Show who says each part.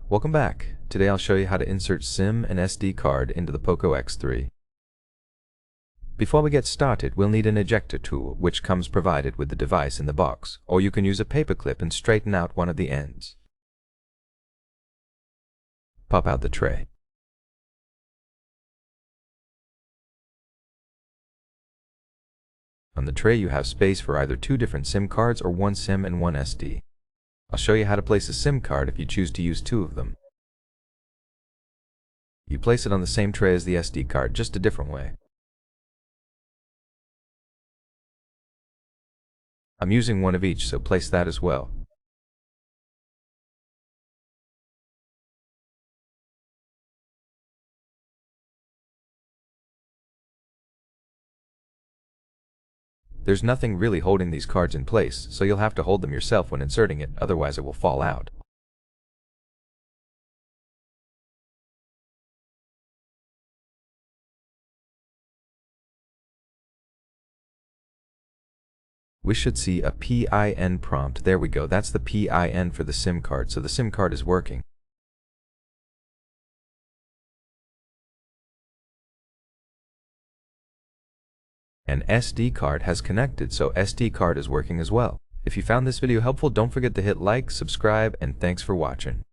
Speaker 1: Welcome back. Today I'll show you how to insert SIM and SD card into the POCO X3. Before we get started, we'll need an ejector tool, which comes provided with the device in the box, or you can use a paper clip and straighten out one of the ends. Pop out the tray. On the tray you have space for either two different SIM cards or one SIM and one SD. I'll show you how to place a SIM card if you choose to use two of them. You place it on the same tray as the SD card, just a different way. I'm using one of each, so place that as well. There's nothing really holding these cards in place, so you'll have to hold them yourself when inserting it, otherwise it will fall out. We should see a PIN prompt. There we go, that's the PIN for the SIM card, so the SIM card is working. An SD card has connected, so SD card is working as well. If you found this video helpful, don't forget to hit like, subscribe, and thanks for watching.